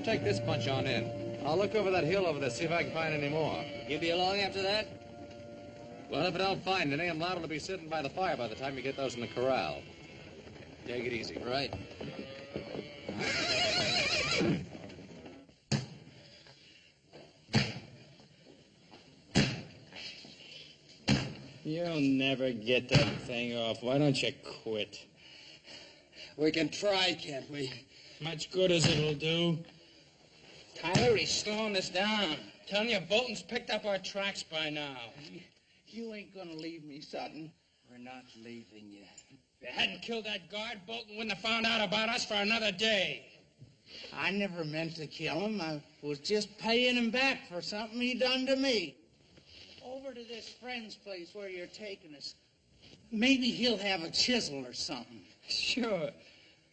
take this bunch on in. I'll look over that hill over there, see if I can find any more. You'll be along after that? Well, if I don't find any, I'm liable to be sitting by the fire by the time you get those in the corral. Take it easy. Right. You'll never get that thing off. Why don't you quit? We can try, can't we? Much good as it'll do. Tyler, he's slowing us down. Telling you, Bolton's picked up our tracks by now. You ain't gonna leave me, Sutton. We're not leaving you. If you hadn't killed that guard, Bolton wouldn't have found out about us for another day. I never meant to kill him. I was just paying him back for something he done to me. Over to this friend's place where you're taking us. Maybe he'll have a chisel or something. Sure.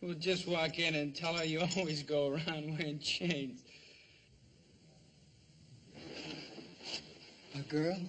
We'll just walk in and tell her you always go around wearing chains. A girl?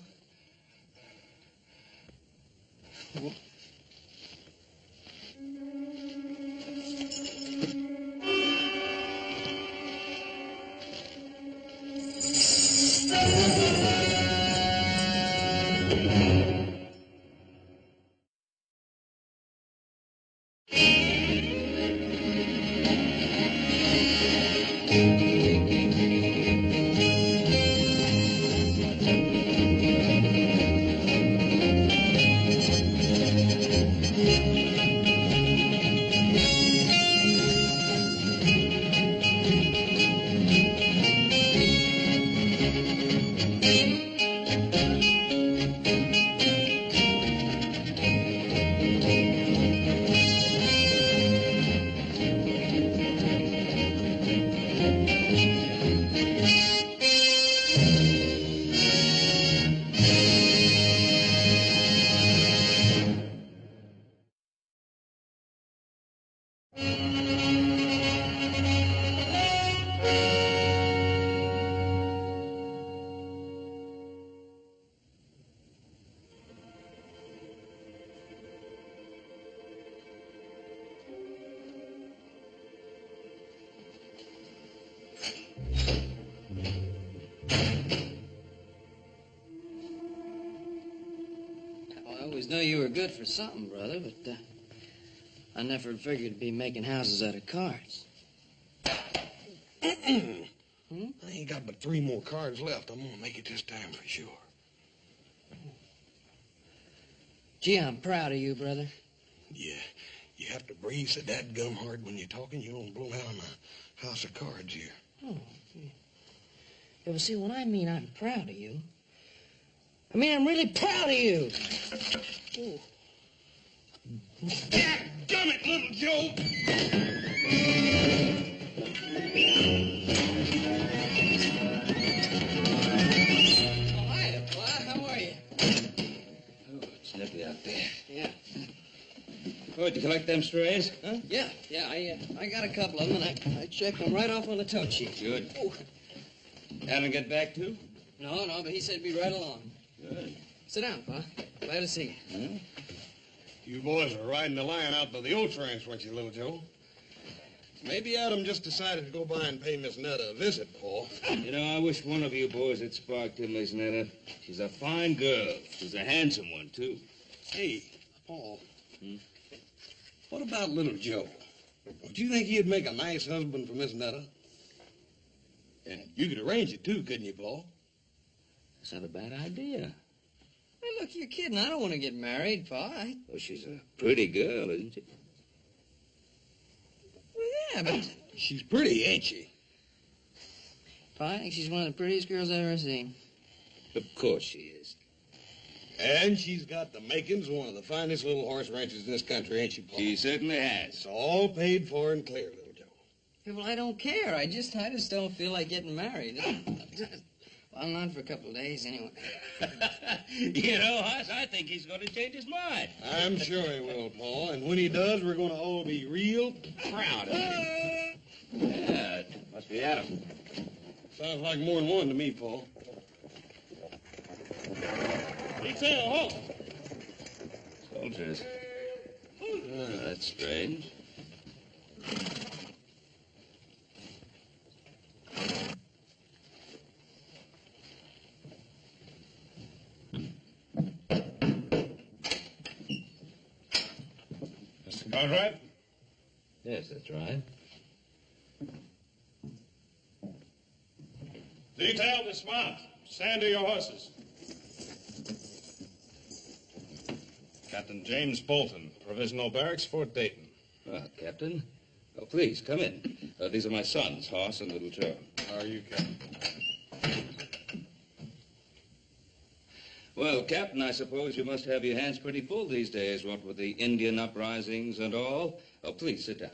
I always knew you were good for something, brother, but I never figured to be making houses out of cards. I ain't got but 3 more cards left. I'm gonna make it this time for sure. Gee, I'm proud of you, brother. Yeah, you have to breathe so dadgum hard when you're talking. You don't blow out my house of cards here. Oh, yeah, but see, when I mean I'm proud of you, I mean I'm really proud of you. Ooh. Dadgummit, little Joe! Oh, hiya, Pa. How are you? Oh, it's nippy out there. Yeah. Oh, did you collect them strays? Huh? Yeah. I got a couple of them, and I checked them right off on the tote sheet. Good. Oh. Haven't get back to? No, but he said be right along. Good. Sit down, Pa. Glad to see you. Huh? You boys were riding the line out by the oats ranch, weren't you, little Joe? Maybe Adam just decided to go by and pay Miss Netta a visit, Paul. You know, I wish one of you boys had sparked to Miss Netta. She's a fine girl. She's a handsome one, too. Hey, Paul. What about little Joe? Don't you think he'd make a nice husband for Miss Netta? And you could arrange it, too, couldn't you, Paul? That's not a bad idea. Hey, look, you're kidding. I don't want to get married, Pa. Well, she's a pretty girl, isn't she? Well, yeah, but... She's pretty, ain't she? Pa, I think she's one of the prettiest girls I've ever seen. Of course she is. And she's got the makings of one of the finest little horse ranches in this country, ain't she, Paul? She certainly has. It's all paid for and clear, little Joe. Yeah, well, I don't care. I just don't feel like getting married. Well, not for a couple of days, anyway. You know, Hoss, I think he's going to change his mind. I'm sure he will, Paul. And when he does, we're going to all be real proud of him. Yeah, it must be Adam. Sounds like more than one to me, Paul. Detail, halt! Soldiers. Oh, that's strange. All right? Yes, that's right. Detail, dismount. Stand to your horses. Captain James Bolton, Provisional Barracks, Fort Dayton. Captain. Oh, please, come in. These are my sons, Hoss and Little Joe. How are you, Captain? Well, Captain, I suppose you must have your hands pretty full these days, what with the Indian uprisings and all. Oh, please, sit down.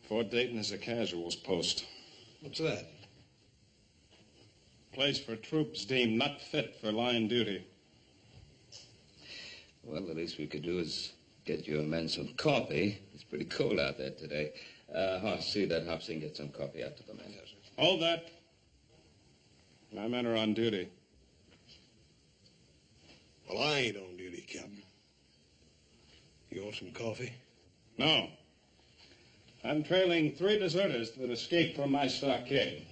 Fort Dayton is a casuals post. What's that? Place for troops deemed not fit for line duty. Well, the least we could do is get your men some coffee. It's pretty cold out there today. Hoss, see that Hobson get some coffee out to the men. Hold that. My men are on duty. Well, I ain't on duty, Captain. You want some coffee? No. I'm trailing 3 deserters that escaped from my stockade.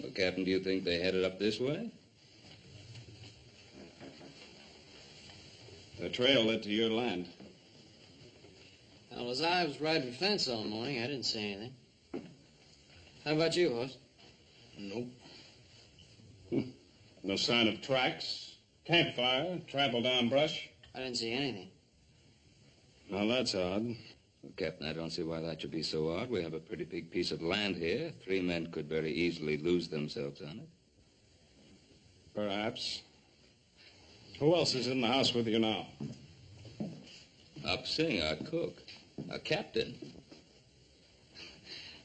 Well, Captain, do you think they headed up this way? The trail led to your land. Well, as I was riding the fence all morning, I didn't see anything. How about you, Hoss? Nope. No sign of tracks, campfire, trampled down brush. I didn't see anything. Well, that's odd. Well, Captain, I don't see why that should be so odd. We have a pretty big piece of land here. 3 men could very easily lose themselves on it. Perhaps. Who else is in the house with you now? Up Sing, our cook. Our captain.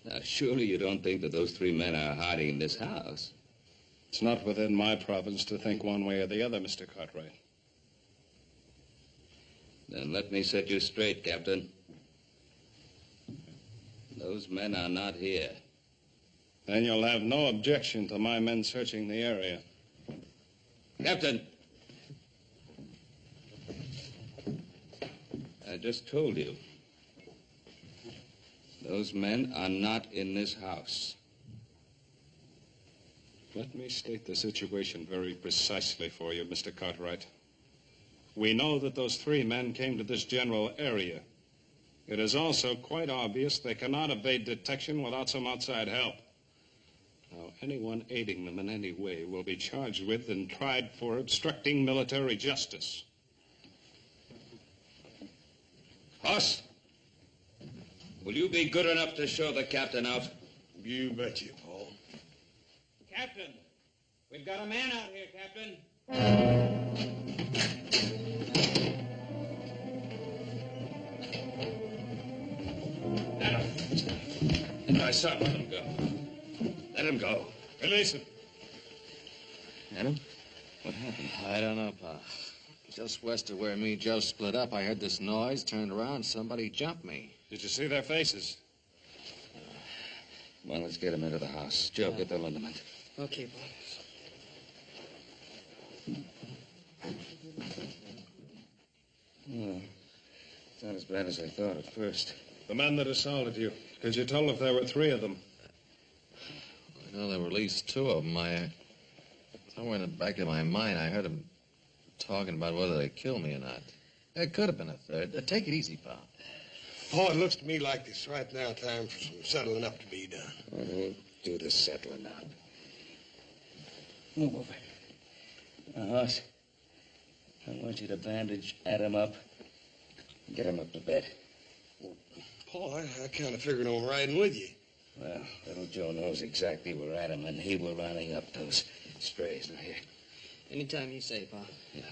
Now, surely you don't think that those 3 men are hiding in this house? It's not within my province to think one way or the other, Mr. Cartwright. Then let me set you straight, Captain. Those men are not here. Then you'll have no objection to my men searching the area. Captain! I just told you. Those men are not in this house. Let me state the situation very precisely for you, Mr. Cartwright. We know that those 3 men came to this general area. It is also quite obvious they cannot evade detection without some outside help. Now, anyone aiding them in any way will be charged with and tried for obstructing military justice. Hoss, will you be good enough to show the captain out? You bet you, Paul. Captain, we've got a man out here, Captain. And my son, let him go. Let him go. Release him. Adam, what happened? I don't know, Pa. Just west of where me and Joe split up, I heard this noise, turned around, somebody jumped me. Did you see their faces? Well, let's get him into the house. Joe, get the liniment. Okay, boys. Well, it's not as bad as I thought at first. The men that assaulted you. Could you tell if there were 3 of them? I know there were at least 2 of them. Somewhere in the back of my mind, I heard them talking about whether they killed me or not. There could have been a 3rd. Take it easy, Pa. Paul, it looks to me like this right now time for some settling up to be done. We'll do the settling up. Move over. Now, Hoss, I want you to bandage Adam up. Get him up to bed. Paul, I kind of figured on riding with you. Well, little Joe knows exactly where Adam and he were lining up those strays. Now, here. Anytime you say, Pa. Yeah.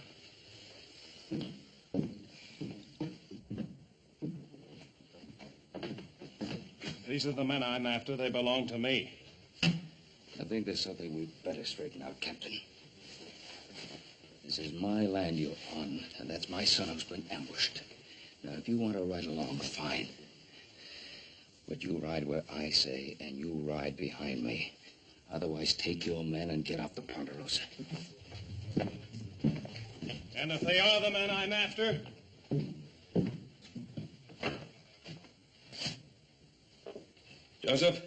These are the men I'm after. They belong to me. I think there's something we'd better straighten out, Captain. This is my land you're on, and that's my son who's been ambushed. Now, if you want to ride along, fine. But you ride where I say, and you ride behind me. Otherwise, take your men and get off the Ponderosa. And if they are the men I'm after, Joseph?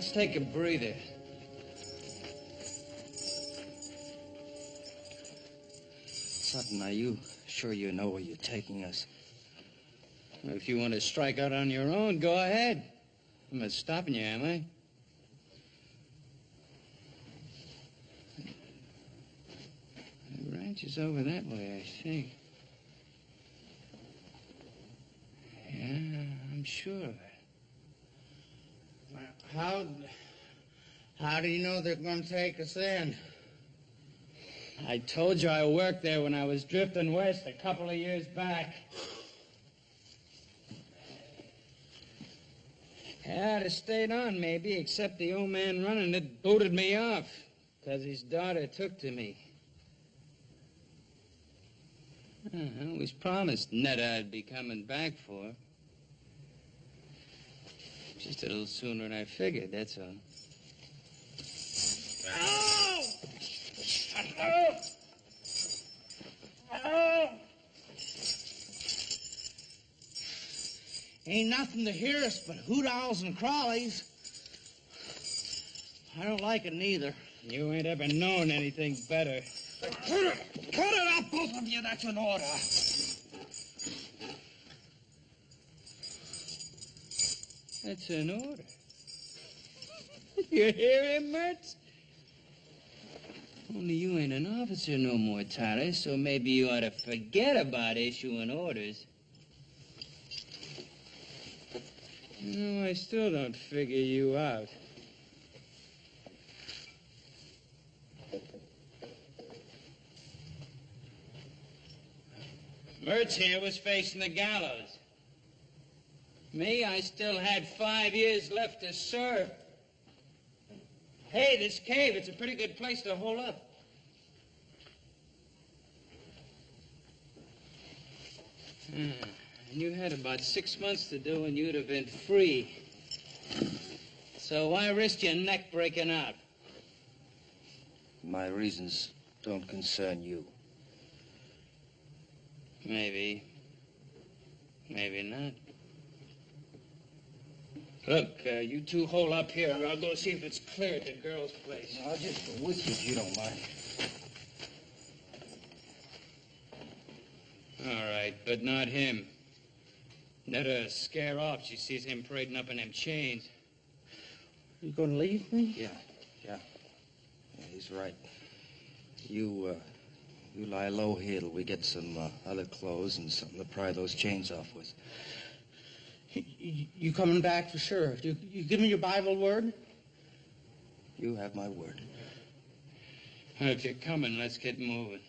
Let's take a breather. Sutton, are you sure you know where you're taking us? If you want to strike out on your own, go ahead. I'm not stopping you, am I? The ranch is over that way, I think. Yeah, I'm sure of it. How do you know they're going to take us in? I told you I worked there when I was drifting west a couple of years back. Yeah, I'd have stayed on, maybe, except the old man running it booted me off, because his daughter took to me. I was promised Netta I'd be coming back for her. Just a little sooner than I figured, that's all. Oh! Oh! Oh! Ain't nothing to hear us but hoot owls and crawlies. I don't like it neither. You ain't ever known anything better. Cut it out, both of you. That's an order. That's an order. You hear him, Mertz? Only you ain't an officer no more, Tyler, so maybe you ought to forget about issuing orders. No, I still don't figure you out. Mertz here was facing the gallows. Me, I still had 5 years left to serve. Hey, this cave, it's a pretty good place to hole up. And you had about 6 months to do and you'd have been free. So why risk your neck breaking out? My reasons don't concern you. Maybe. Maybe not. Look, you two hold up here. I'll go see if it's clear at the girl's place. I'll just go with you if you don't mind. All right, but not him. Netta scare off. She sees him parading up in them chains. You gonna leave me? Yeah, he's right. You lie low here till we get some other clothes and something to pry those chains off with. You coming back for sure? You give me your Bible word? You have my word. Well, if you're coming, let's get moving.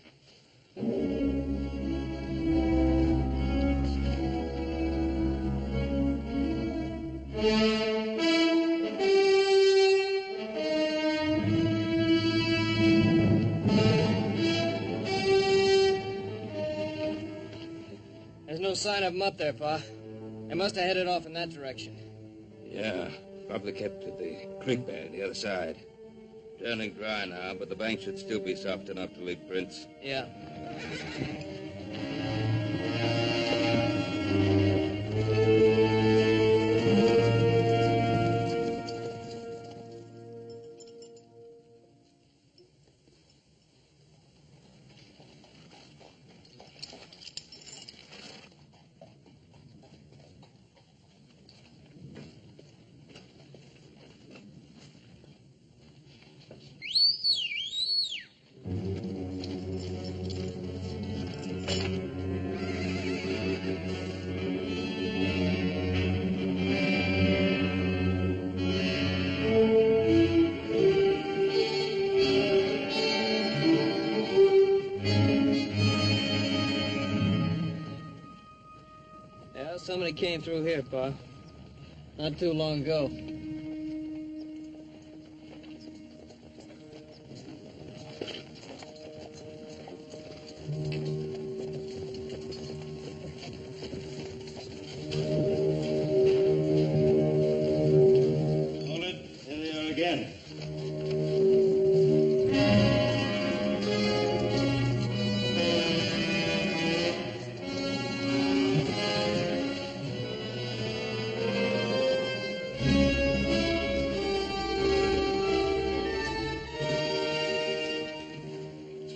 There's no sign of them up there, Pa. They must have headed off in that direction. Yeah, probably kept to the creek bed on the other side. Turning dry now, but the bank should still be soft enough to leave prints. Yeah. Somebody came through here, Pa. Not too long ago. Hold it. Here they are again.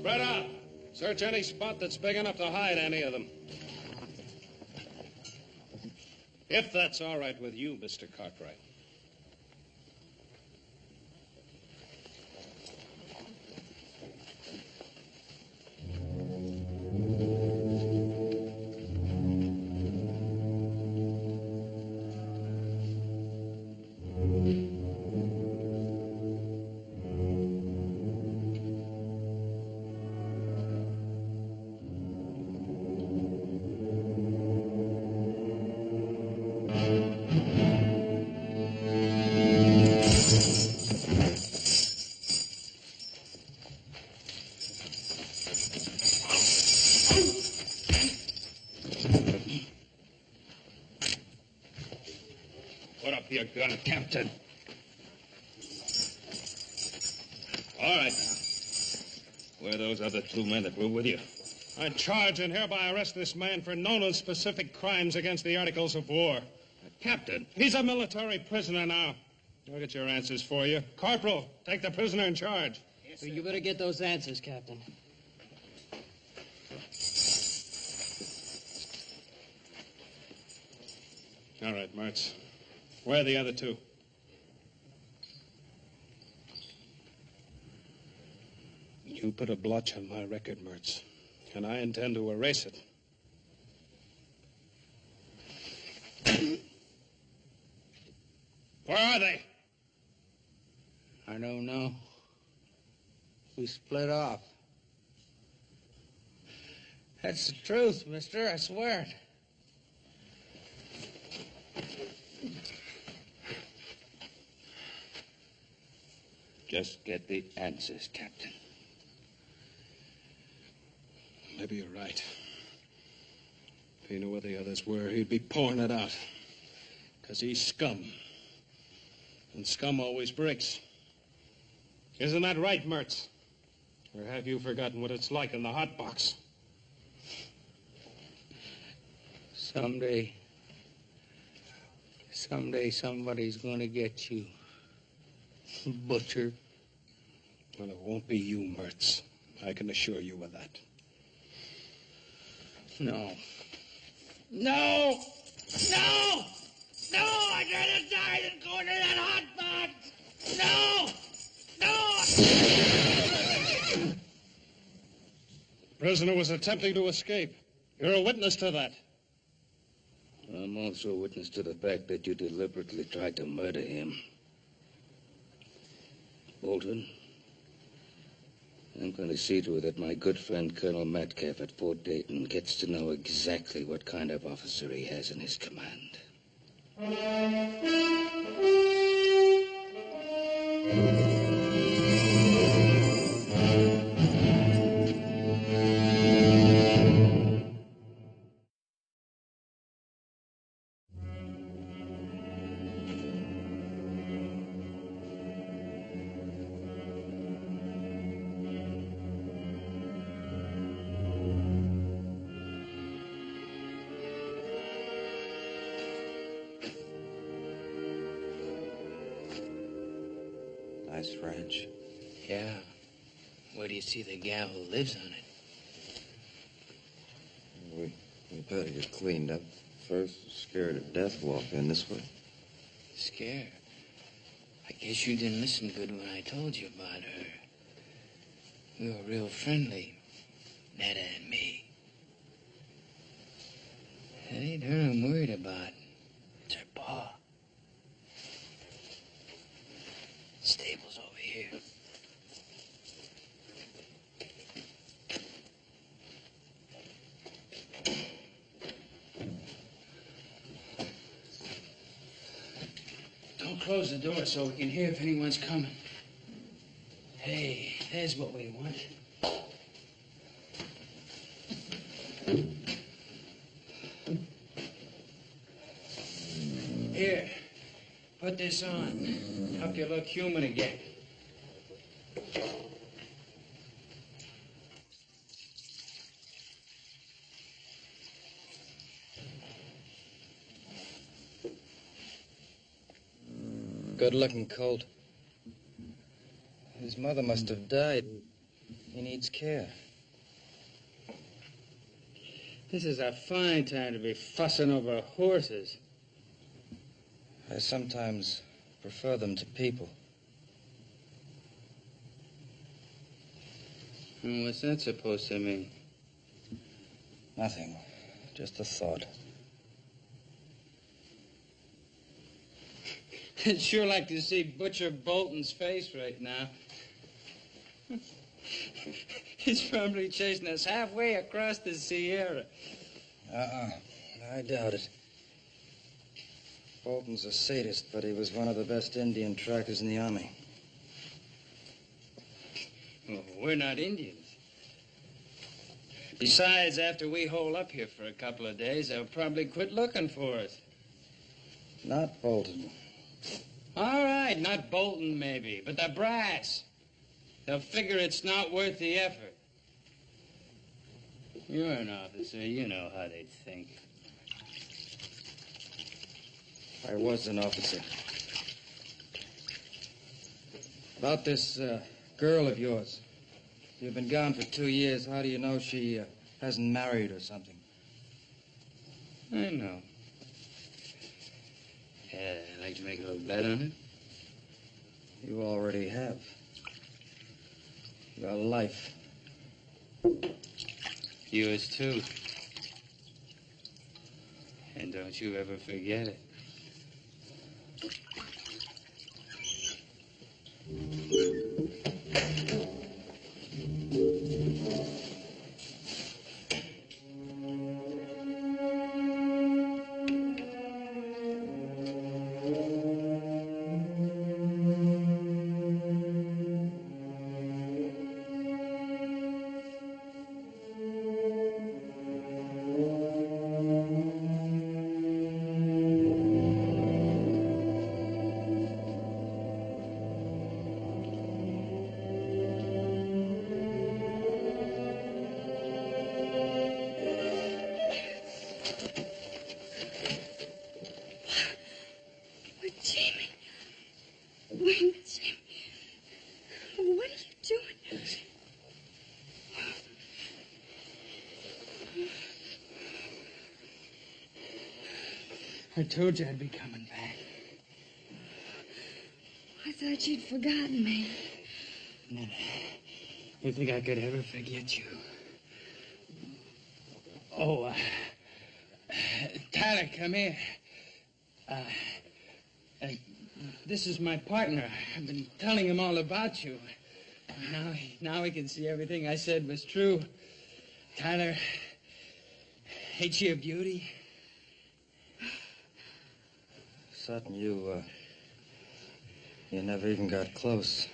Spread out. Search any spot that's big enough to hide any of them. If that's all right with you, Mr. Cartwright. Put up your gun, Captain. All right. Where are those other 2 men that were with you? I charge and hereby arrest this man for known and specific crimes against the Articles of War. Captain, he's a military prisoner now. I'll get your answers for you. Corporal, take the prisoner in charge. Yes, you better get those answers, Captain. All right, Mertz. Where are the other 2? You put a blotch on my record, Mertz, and I intend to erase it. Where are they? I don't know. We split off. That's the truth, mister. I swear it. Just get the answers, Captain. Maybe you're right. If he knew where the others were, he'd be pouring it out. Because he's scum. And scum always breaks. Isn't that right, Mertz? Or have you forgotten what it's like in the hot box? Someday somebody's going to get you. Butcher. Well, it won't be you, Mertz. I can assure you of that. No. No! No! No! I'd rather die than go into that hot box! No! No! The prisoner was attempting to escape. You're a witness to that. I'm also a witness to the fact that you deliberately tried to murder him. Bolton, I'm going to see to it that my good friend Colonel Metcalf at Fort Dayton gets to know exactly what kind of officer he has in his command. Nice ranch. Yeah. Where do you see the gal who lives on it? We better get cleaned up first. Scared to death walk in this way. Scared? I guess you didn't listen good when I told you about her. We were real friendly, Netta and me. It ain't her I'm worried about. It's her pa. Stable's over here. Don't close the door so we can hear if anyone's coming. Hey, there's what we want. Here, put this on. Help you look human again. Good-looking colt. His mother must have died. He needs care. This is a fine time to be fussing over horses. I sometimes prefer them to people. And what's that supposed to mean? Nothing. Just a thought. I'd sure like to see Butcher Bolton's face right now. He's probably chasing us halfway across the Sierra. I doubt it. Bolton's a sadist, but he was one of the best Indian trackers in the Army. Well, we're not Indians. Besides, after we hole up here for a couple of days, they'll probably quit looking for us. Not Bolton. All right, not Bolton, maybe, but the brass. They'll figure it's not worth the effort. You're an officer. You know how they think. I was an officer. About this girl of yours. You've been gone for 2 years. How do you know she hasn't married or something? I know. I'd like to make a little bet on it. You already have. Your life. Yours, too. And don't you ever forget it. I told you I'd be coming back. I thought you'd forgotten me. No, you think I could ever forget you? Oh, Tyler, come here. This is my partner. I've been telling him all about you. Now he can see everything I said was true. Tyler, ain't she a beauty? Sutton, you never even got close.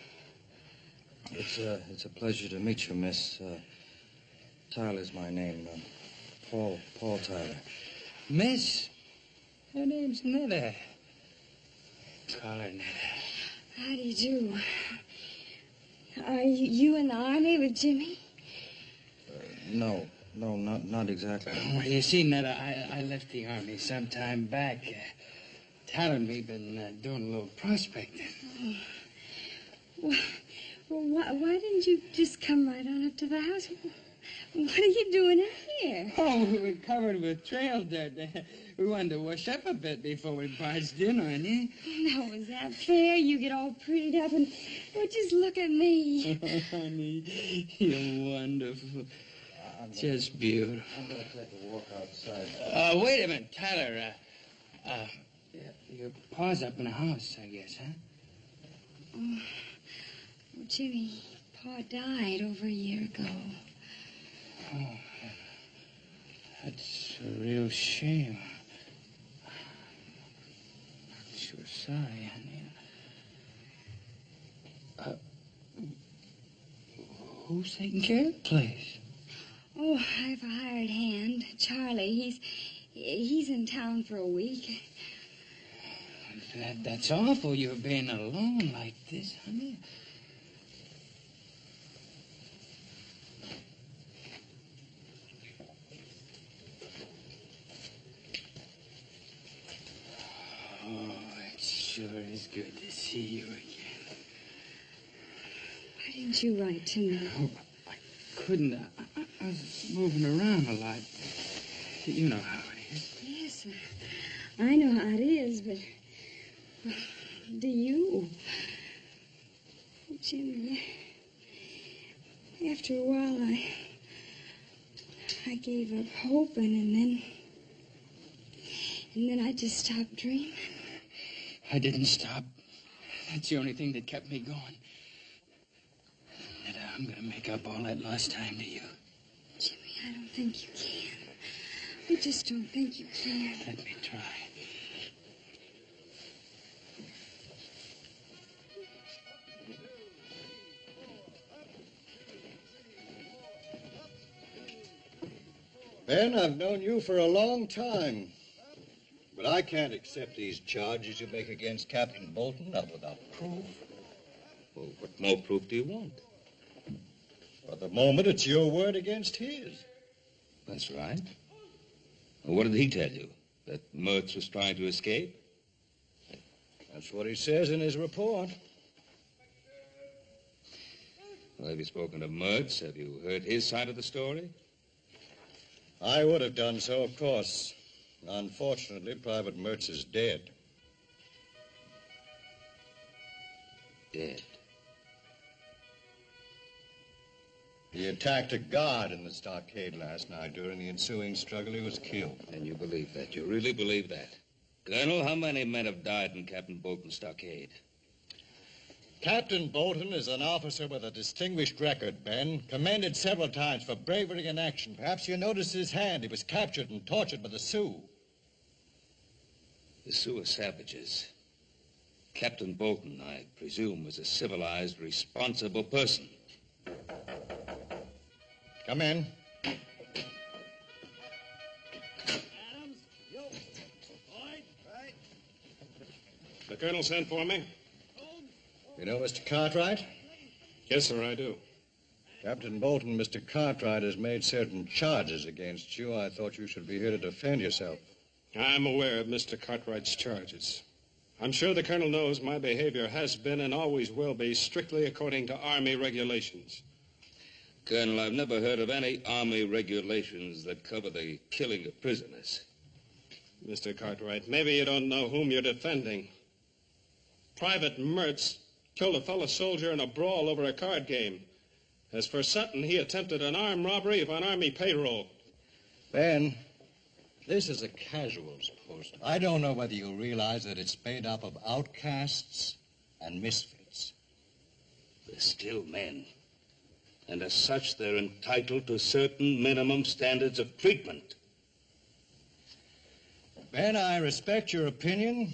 It's a pleasure to meet you, Miss. Tyler's my name. Paul Tyler. Miss? Her name's Netta. Call her Netta. How do you do? Are you in the Army with Jimmy? No, not exactly. Well, you see, Netta, I left the Army some time back. Tyler and me been doing a little prospecting. Well, why didn't you just come right on up to the house? What are you doing in here? Oh, we were covered with trail dirt. We wanted to wash up a bit before we barged in on you. Now, is that fair? You get all prettied up and... Well, just look at me. Oh, honey, you're wonderful. Just beautiful. I'm going to take a walk outside. Wait a minute, Tyler. Your pa's up in the house, I guess, huh? Oh, well, Jimmy, Pa died over a year ago. Oh, that's a real shame. I'm sure sorry, honey. Who's taking care of the place? Oh, I've a hired hand, Charlie. He's in town for a week. That's awful, you're being alone like this, honey. Oh, it sure is good to see you again. Why didn't you write to me? Oh, couldn't. I was moving around a lot. You know how it is. Yes, I know how it is, but do you? Jim, after a while, I gave up hoping, and then I just stopped dreaming. I didn't stop. That's the only thing that kept me going. And I'm going to make up all that lost time to you. Jimmy, I don't think you can. I just don't think you can. Let me try. Ben, I've known you for a long time. But I can't accept these charges you make against Captain Bolton, not without proof. Well, what more proof do you want? For the moment, it's your word against his. That's right. Well, what did he tell you? That Mertz was trying to escape? That's what he says in his report. Well, have you spoken to Mertz? Have you heard his side of the story? I would have done so, of course. Unfortunately, Private Mertz is dead. Dead? He attacked a guard in the stockade last night. During the ensuing struggle, he was killed. And you believe that? You really believe that? Colonel, how many men have died in Captain Bolton's stockade? Captain Bolton is an officer with a distinguished record, Ben. Commended several times for bravery in action. Perhaps you noticed his hand. He was captured and tortured by the Sioux. The Sioux are savages. Captain Bolton, I presume, was a civilized, responsible person. Come in. Adams, yo, Boyd, right? The colonel sent for me? You know Mr. Cartwright? Yes, sir, I do. Captain Bolton, Mr. Cartwright has made certain charges against you. I thought you should be here to defend yourself. I'm aware of Mr. Cartwright's charges. I'm sure the colonel knows my behavior has been and always will be strictly according to Army regulations. Colonel, I've never heard of any Army regulations that cover the killing of prisoners. Mr. Cartwright, maybe you don't know whom you're defending. Private Mertz killed a fellow soldier in a brawl over a card game. As for Sutton, he attempted an armed robbery of an Army payroll. Ben, this is a casuals post. I don't know whether you realize that it's made up of outcasts and misfits. They're still men. And as such, they're entitled to certain minimum standards of treatment. Ben, I respect your opinion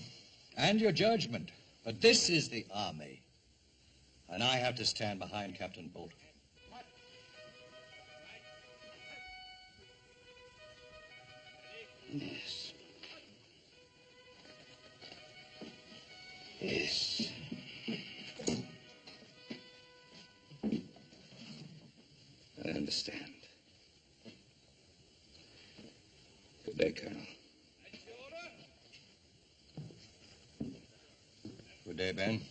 and your judgment, but this is the Army. And I have to stand behind Captain Bolton. Yes. Yes. I understand. Good day, Colonel. Good day, Ben.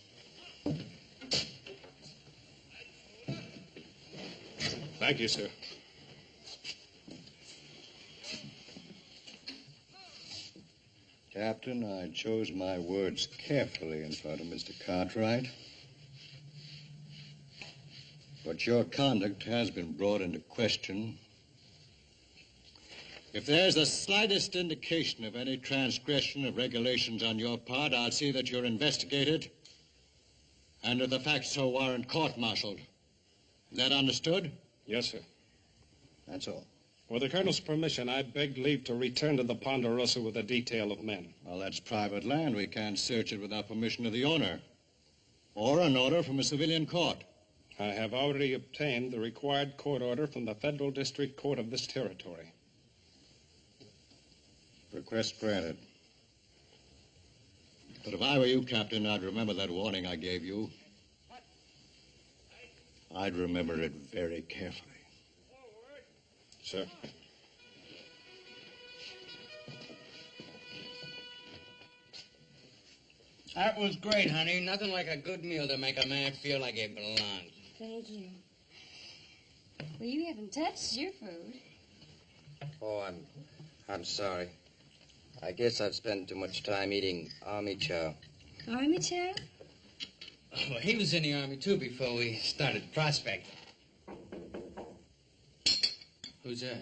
Thank you, sir. Captain, I chose my words carefully in front of Mr. Cartwright. But your conduct has been brought into question. If there's the slightest indication of any transgression of regulations on your part, I'll see that you're investigated and if the facts so warrant court-martialed. Is that understood? Yes, sir. That's all. With the colonel's permission, I beg leave to return to the Ponderosa with a detail of men. Well, that's private land. We can't search it without permission of the owner or an order from a civilian court. I have already obtained the required court order from the Federal District Court of this territory. Request granted. But if I were you, Captain, I'd remember that warning I gave you. I'd remember it very carefully. Sir. That was great, honey. Nothing like a good meal to make a man feel like he belongs. Thank you. Well, you haven't touched your food. Oh, I'm sorry. I guess I've spent too much time eating army chow. Army chow? Well, he was in the Army, too, before we started prospecting. Who's that?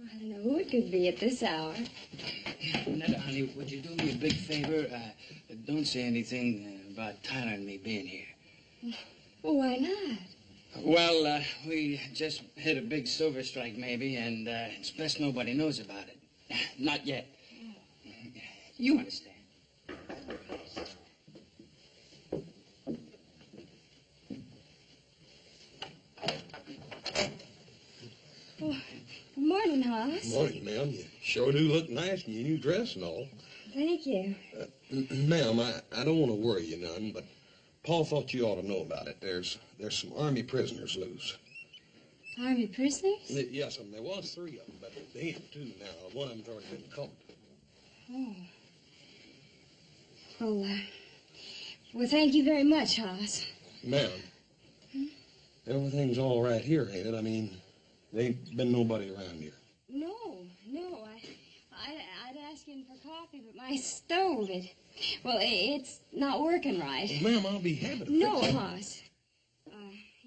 I don't know who it could be at this hour. Netta, honey, would you do me a big favor? Don't say anything about Tyler and me being here. Well, why not? Well, we just hit a big silver strike, maybe, and it's best nobody knows about it. Not yet. You understand. Oh, good morning, Hoss. Morning, ma'am. You sure do look nice in your new dress and all. Thank you. Ma'am, I don't want to worry you none, but Paul thought you ought to know about it. There's some Army prisoners loose. Army prisoners? Yes, there was 3 of them, but they ain't 2 now. One of them's already been caught. Oh. Well, thank you very much, Hoss. Ma'am, everything's all right here, ain't it? I mean, there ain't been nobody around here. No. I'd ask him for coffee, but my stove, it's not working right. Well, ma'am, I'll be happy to No, fix it. Hoss.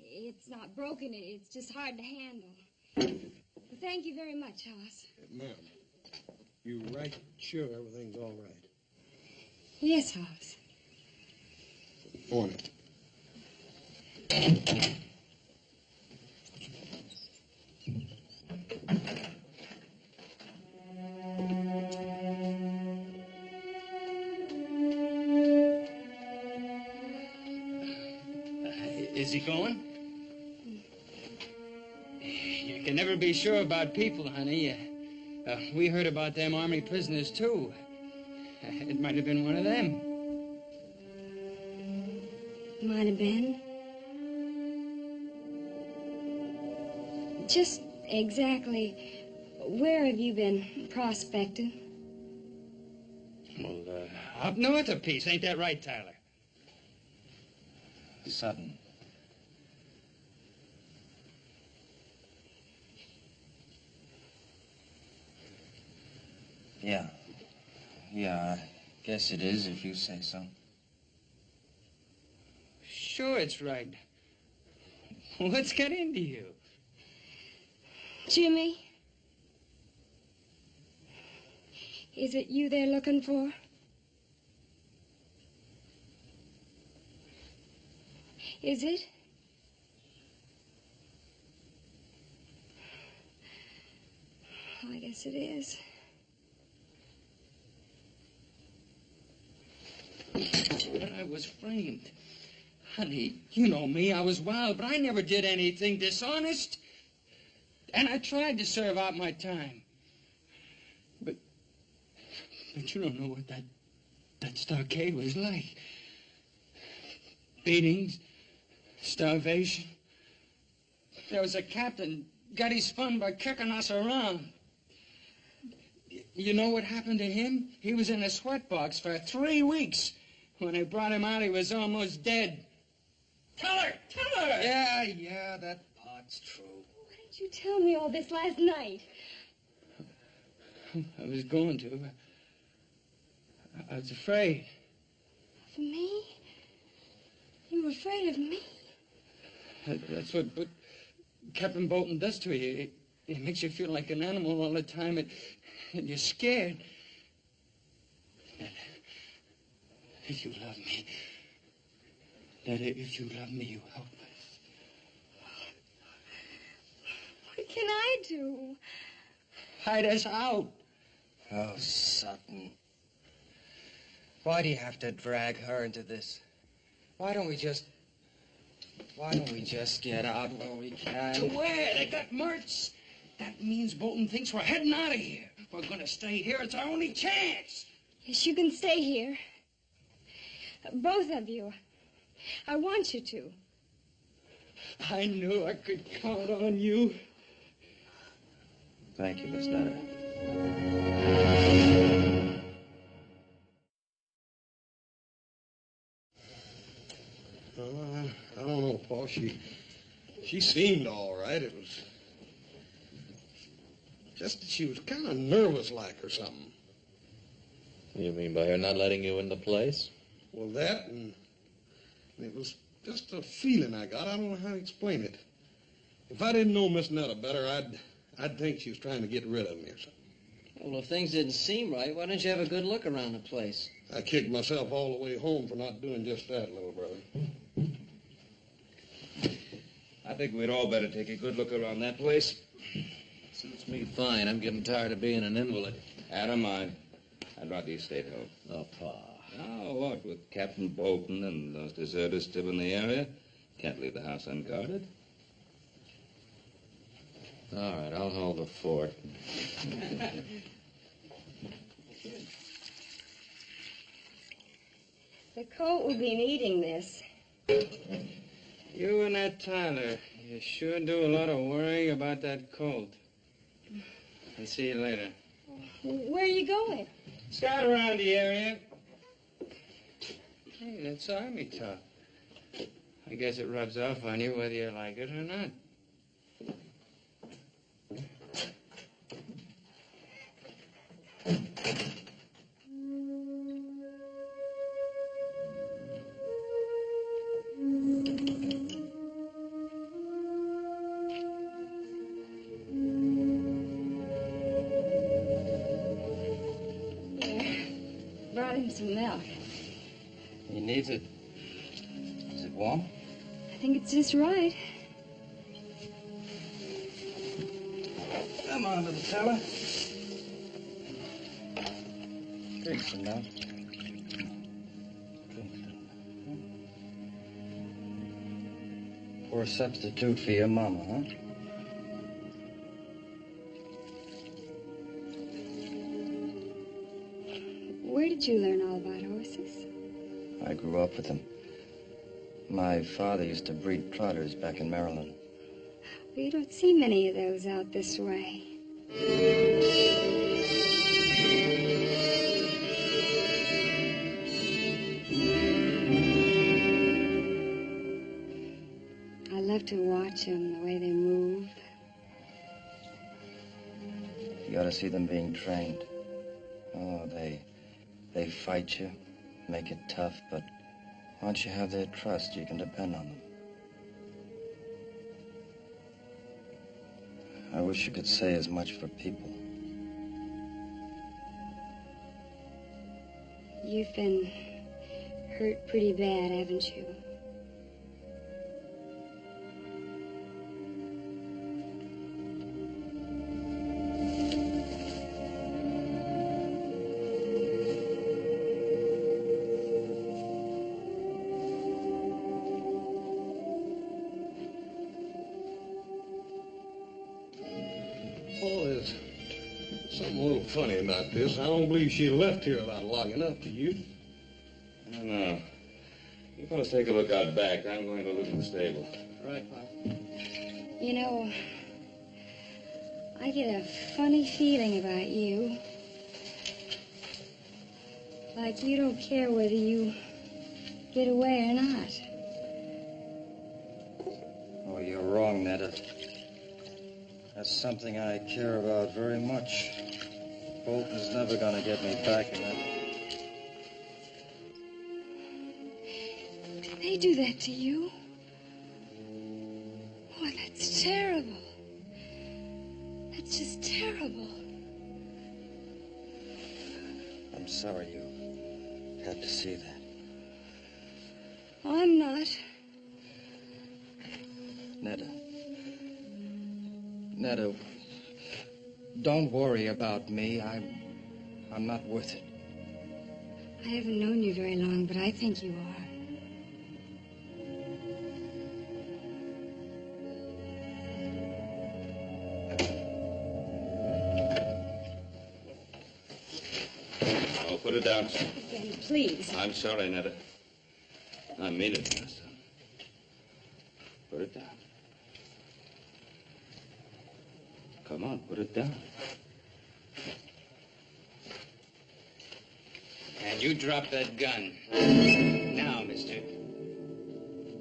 It's not broken. It's just hard to handle. Well, thank you very much, Hoss. Ma'am, you right sure everything's all right? Yes, Hoss. Morning. Is he going? You can never be sure about people, honey. We heard about them Army prisoners, too. It might have been one of them. Might have been. Just exactly where have you been prospecting? Well, up north a piece. Ain't that right, Tyler? Sutton. Yeah, I guess it is if you say so. Sure it's right. What's got into you? Jimmy? Is it you they're looking for? Is it? I guess it is. But I was framed. Honey, you know me, I was wild, but I never did anything dishonest. And I tried to serve out my time. But you don't know what that stockade was like. Beatings, starvation. There was a captain got his fun by kicking us around. You know what happened to him? He was in a sweatbox for 3 weeks. When they brought him out, he was almost dead. Tell her! Yeah, that part's true. Why didn't you tell me all this last night? I was going to. I was afraid. Of me? You were afraid of me? That's what Captain Bolton does to you. It makes you feel like an animal all the time, and you're scared. If you love me, if you love me, you help me. What can I do? Hide us out. Oh, Sutton. Why do you have to drag her into this? Why don't we just get out while we can? To where? They got Mertz. That means Bolton thinks we're heading out of here. We're gonna stay here. It's our only chance. Yes, you can stay here. Both of you. I want you to. I knew I could count on you. Thank you, Miss Nutter. I don't know, Paul. She seemed all right. It was Just that she was kind of nervous like or something. You mean by her not letting you in the place? Well, that, and it was just a feeling I got. I don't know how to explain it. If I didn't know Miss Netta better, I'd think she was trying to get rid of me or something. Well, if things didn't seem right, why didn't you have a good look around the place? I kicked myself all the way home for not doing just that, little brother. I think we'd all better take a good look around that place. Suits me fine. I'm getting tired of being an invalid. Adam, I'd rather you stayed home. Oh, Pa. Now, what, with Captain Bolton and those deserters still in the area? Can't leave the house unguarded. All right, I'll hold the fort. The colt will be needing this. You and that Tyler, you sure do a lot of worrying about that colt. I'll see you later. Where are you going? Scout around the area. Hey, that's army talk. I guess it rubs off on you whether you like it or not. Brought him some milk. He needs it. Is it warm? I think it's just right. Come on, little fella. Drink some now. Poor substitute for your mama, huh? Where did you learn all about horses? I grew up with them. My father used to breed trotters back in Maryland. Well, you don't see many of those out this way. I love to watch them, the way they move. You ought to see them being trained. Oh, they fight you, make it tough, but once you have their trust, you can depend on them. I wish you could say as much for people. You've been hurt pretty bad, haven't you? Oh, there's something a little funny about this. I don't believe she left here without logging up, do you? I don't know. You fellas take a look out back. I'm going to look in the stable. Right, Pop. You know, I get a funny feeling about you. Like you don't care whether you get away or not. Oh, you're wrong, Netta. That's something I care about very much. Bolton's never gonna get me back in that. They do that to you? Oh, that's terrible. That's just terrible. I'm sorry you had to see that. I'm not. Netta, don't worry about me. I'm not worth it. I haven't known you very long, but I think you are. Oh, put it down. Ben, please. I'm sorry, Netta. I mean it, Mister. Put it down. Come on, put it down. And you drop that gun. Now, mister.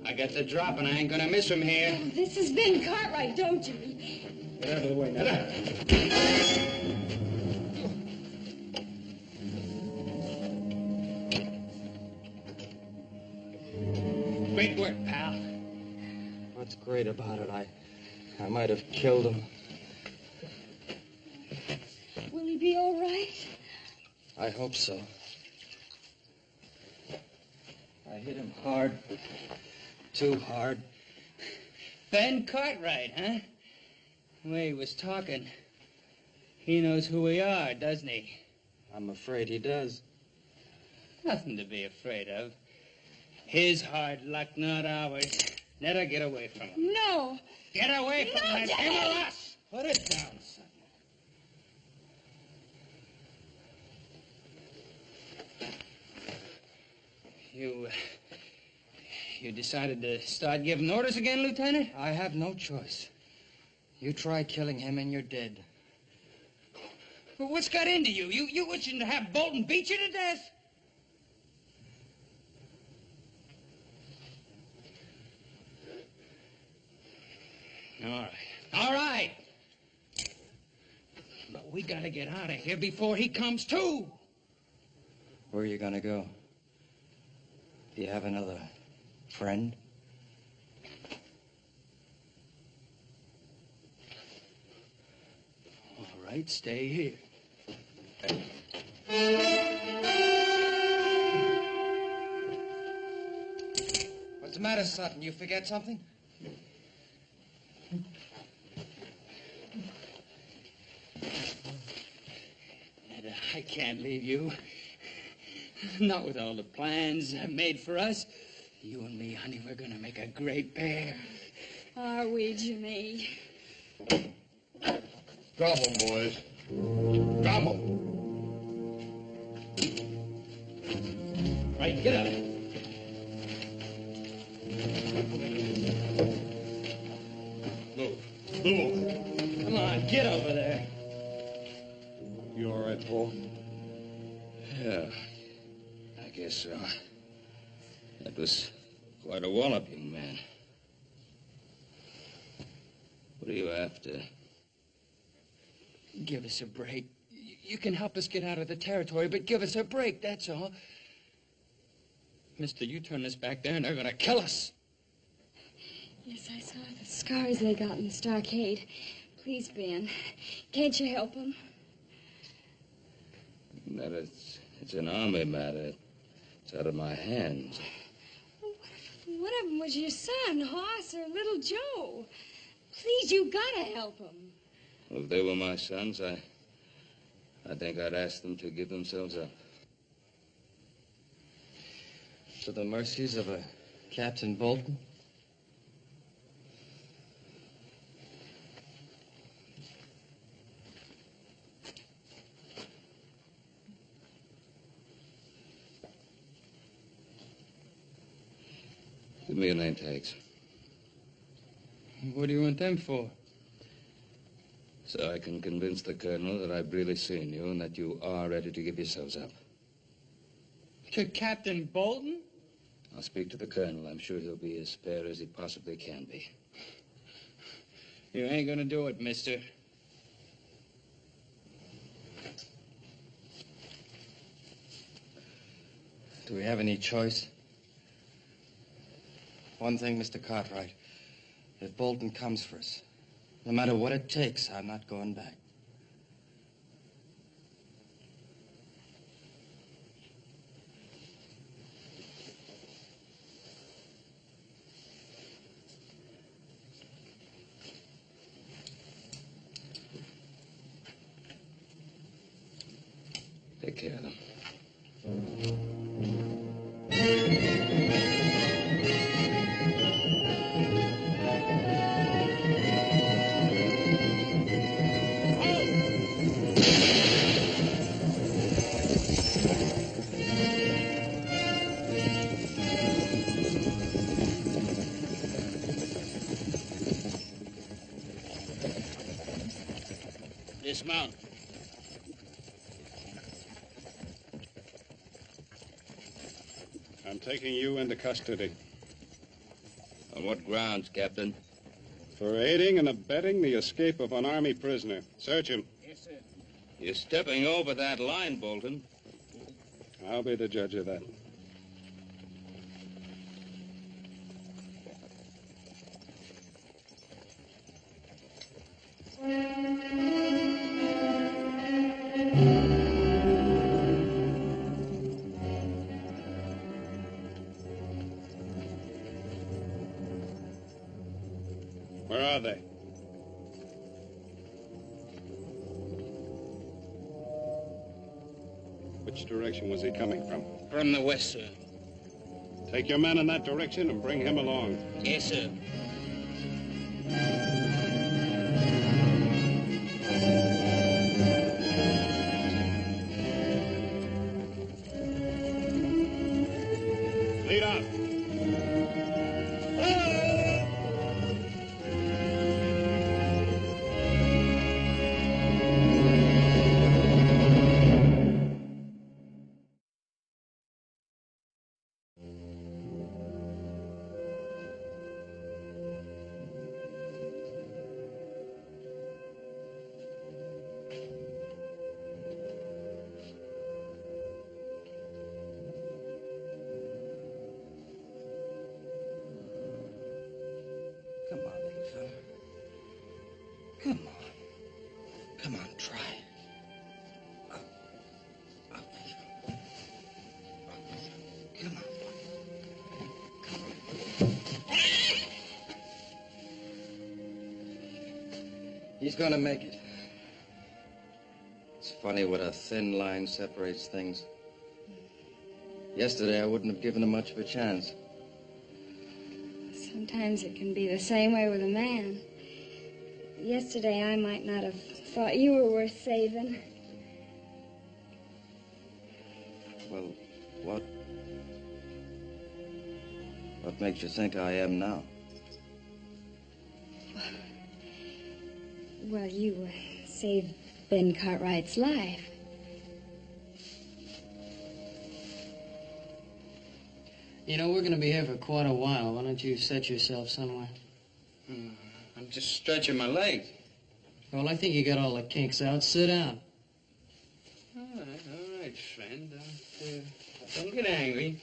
I got the drop and I ain't gonna miss from here. Oh, this is Ben Cartwright, don't you? Get out of the way now. Great work, pal. What's great about it? I might have killed him. Will he be all right? I hope so. I hit him hard. Too hard. Ben Cartwright, huh? The way he was talking. He knows who we are, doesn't he? I'm afraid he does. Nothing to be afraid of. His hard luck, not ours. Netta, get away from him. No. Get away from him. It's him or us. Put it down, son. You decided to start giving orders again, Lieutenant? I have no choice. You try killing him and you're dead. Well, what's got into you? You wishing to have Bolton beat you to death? All right. But we gotta get out of here before he comes to. Where are you gonna go? Do you have another friend? All right, stay here. What's the matter, Sutton? You forget something? Netta, I can't leave you. Not with all the plans made for us. You and me, honey, we're gonna make a great pair. Are we, Jimmy? Drop 'em, boys. Drop 'em. Right, get up. Move. Move. Come on, get over there. You all right, Paul? Yeah, I guess so. That was quite a wallop, young man. What are you after? Give us a break. You can help us get out of the territory, but give us a break, that's all. Mister, you turn us back there and they're gonna kill us. Yes, I saw the scars they got in the stockade. Please, Ben, can't you help them? That it's an army matter. It's out of my hands. One of them was your son, Hoss, or little Joe. Please, you gotta help them. Well, if they were my sons, I think I'd ask them to give themselves up. To the mercies of a Captain Bolton? Give me your name tags. What do you want them for? So I can convince the colonel that I've really seen you and that you are ready to give yourselves up. To Captain Bolton? I'll speak to the colonel. I'm sure he'll be as fair as he possibly can be. You ain't gonna do it, mister. Do we have any choice? One thing, Mr. Cartwright. If Bolton comes for us, no matter what it takes, I'm not going back. Take care of them. Dismount. I'm taking you into custody. On what grounds, Captain? For aiding and abetting the escape of an Army prisoner. Search him. Yes, sir. You're stepping over that line, Bolton. I'll be the judge of that. Where are they? Which direction was he coming from? From the west, sir. Take your men in that direction and bring him along. Yes, sir. Lead out. Come on, little fella. Come on. Come on, try. Come on. He's gonna make it. It's funny what a thin line separates things. Yesterday, I wouldn't have given him much of a chance. Sometimes it can be the same way with a man. Yesterday, I might not have thought you were worth saving. Well, what makes you think I am now? Well, you saved Ben Cartwright's life. You know, we're going to be here for quite a while. Why don't you set yourself somewhere? I'm just stretching my legs. Well, I think you got all the kinks out. Sit down. All right, friend. Don't get angry.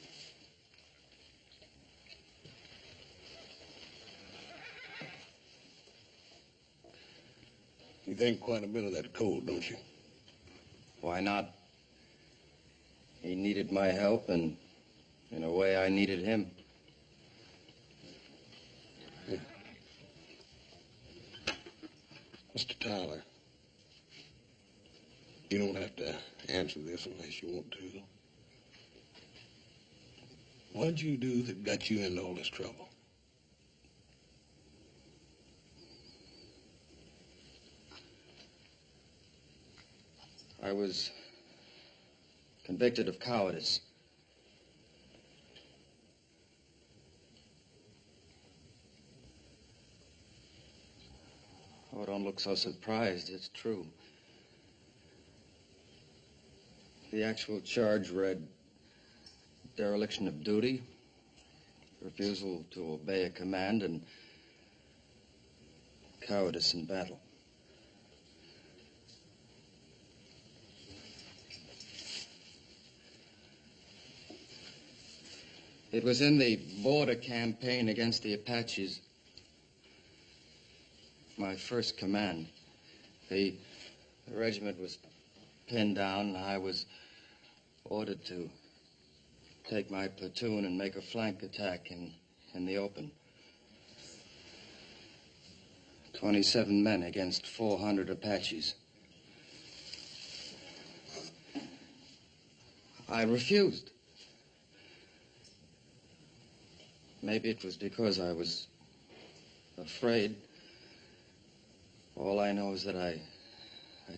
You think quite a bit of that cold, don't you? Why not? He needed my help, and in a way, I needed him. Mr. Tyler, you don't have to answer this unless you want to. What'd you do that got you into all this trouble? I was convicted of cowardice. Oh, don't look so surprised. It's true. The actual charge read dereliction of duty, refusal to obey a command, and cowardice in battle. It was in the border campaign against the Apaches. My first command. The regiment was pinned down, and I was ordered to take my platoon and make a flank attack in the open. 27 men against 400 Apaches. I refused. Maybe it was because I was afraid. All I know is that I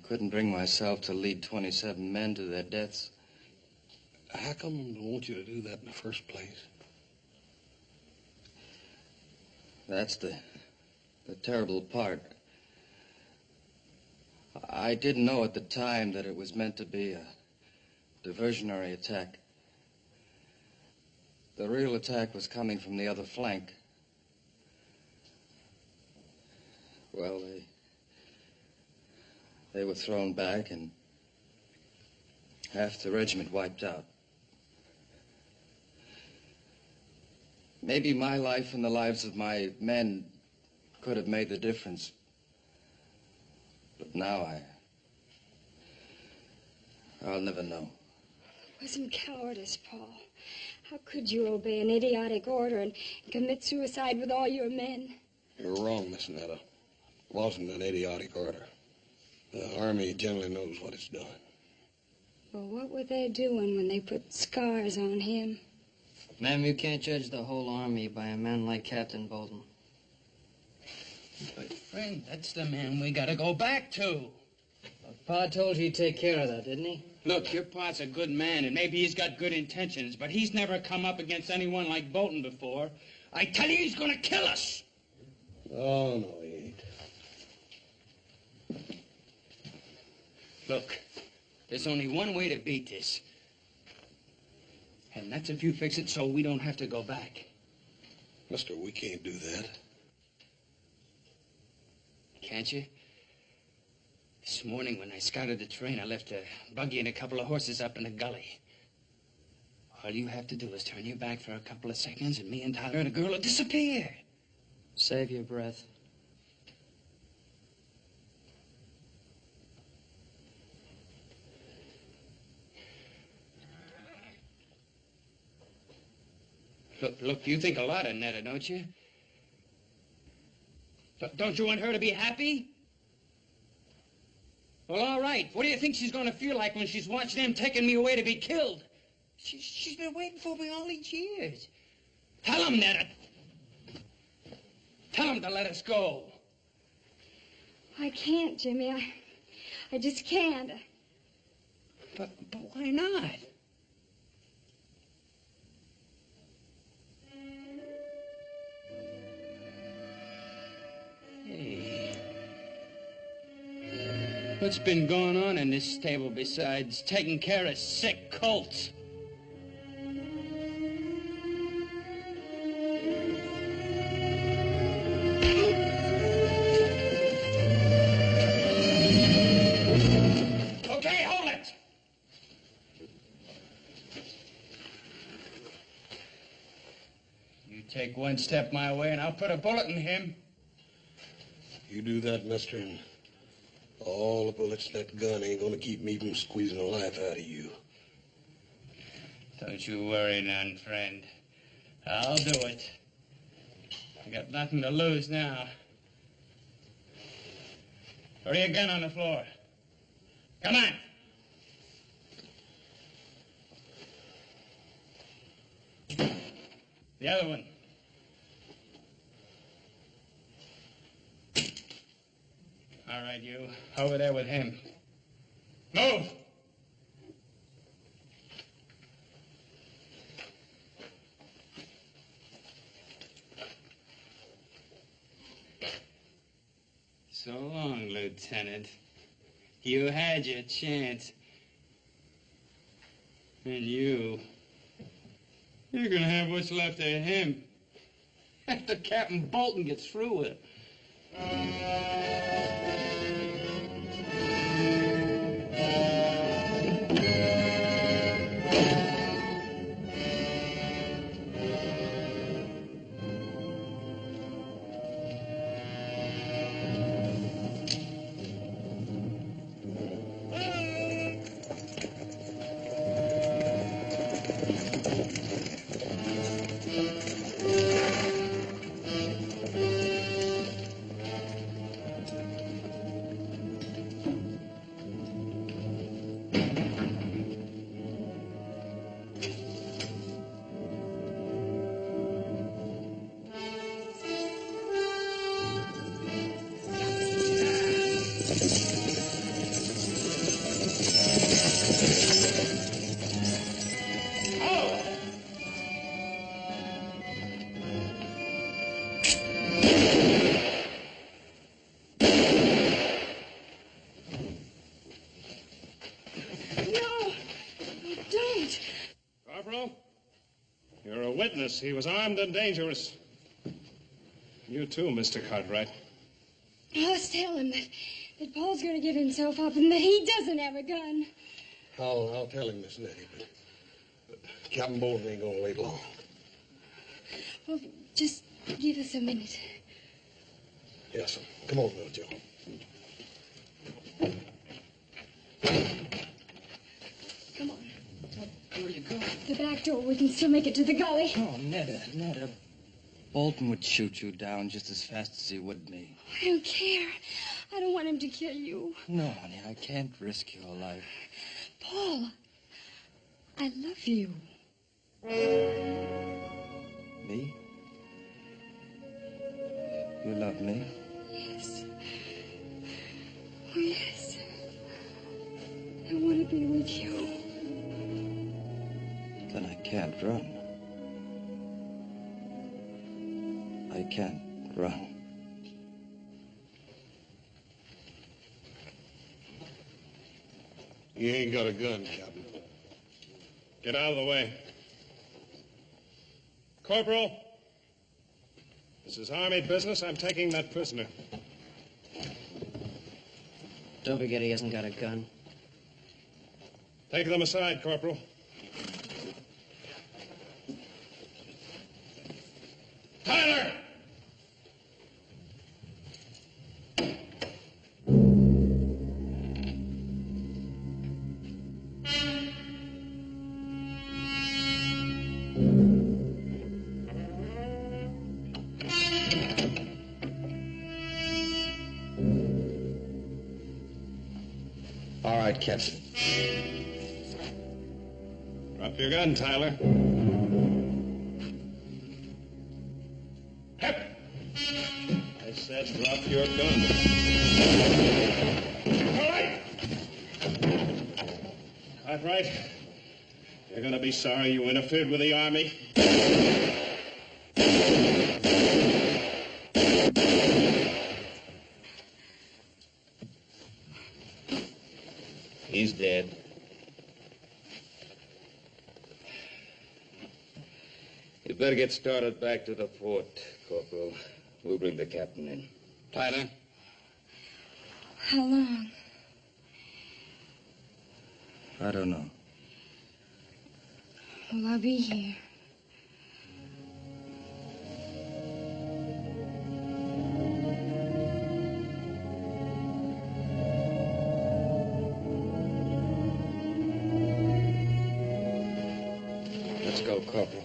couldn't bring myself to lead 27 men to their deaths. How come they want you to do that in the first place? That's the terrible part. I didn't know at the time that it was meant to be a diversionary attack. The real attack was coming from the other flank. Well, they were thrown back and half the regiment wiped out. Maybe my life and the lives of my men could have made the difference. But now I'll never know. It wasn't cowardice, Paul. How could you obey an idiotic order and commit suicide with all your men? You're wrong, Miss Netta. It wasn't an idiotic order. The Army generally knows what it's doing. Well, what were they doing when they put scars on him? Ma'am, you can't judge the whole Army by a man like Captain Bolton. But, friend, that's the man we gotta go back to. Pa told you he'd take care of that, didn't he? Look, your pa's a good man, and maybe he's got good intentions, but he's never come up against anyone like Bolton before. I tell you, he's gonna kill us. Oh, no, he ain't. Look, there's only one way to beat this. And that's if you fix it so we don't have to go back. Mister, we can't do that. Can't you? This morning when I scouted the train, I left a buggy and a couple of horses up in a gully. All you have to do is turn your back for a couple of seconds and me and Tyler and the girl will disappear. Save your breath. Look, you think a lot of Netta, don't you? Don't you want her to be happy? Well, all right. What do you think she's going to feel like when she's watching them taking me away to be killed? She's been waiting for me all these years. Tell him, Netta. Tell him to let us go. I can't, Jimmy. I just can't. But why not? Hey. What's been going on in this stable besides taking care of sick colts? Okay, hold it! You take one step my way and I'll put a bullet in him. You do that, mister, and all the bullets in that gun ain't gonna keep me from squeezing the life out of you. Don't you worry none, friend. I'll do it. I got nothing to lose now. Throw your gun on the floor. Come on. The other one. All right, you. Over there with him. Move! So long, Lieutenant. You had your chance. And you're gonna have what's left of him after Captain Bolton gets through with it. You're a witness. He was armed and dangerous. You too, Mr. Cartwright. I Just tell him that Paul's going to give himself up and that he doesn't have a gun. I'll tell him, Miss Nettie, but Captain Bolton ain't gonna wait long. Well, just give us a minute. Yes, sir. Come on, Little Joe. Come on. Where are you going? The back door. We can still make it to the gully. Oh, Netta. Bolton would shoot you down just as fast as he would me. I don't care. I don't want him to kill you. No, honey, I can't risk your life. Paul, I love you. Me? You love me? Yes. Oh, yes. I want to be with you. Then I can't run. I can't run. You ain't got a gun, Captain. Get out of the way. Corporal, this is Army business. I'm taking that prisoner. Don't forget he hasn't got a gun. Take them aside, Corporal. Tyler! All right, Captain. Drop your gun, Tyler. Hep! I said drop your gun. All right! Cartwright, you're gonna be sorry you interfered with the Army. He's dead. You better get started back to the fort, Corporal. We'll bring the captain in. Tyler? How long? I don't know. Well, I'll be here. Let's go, Corporal.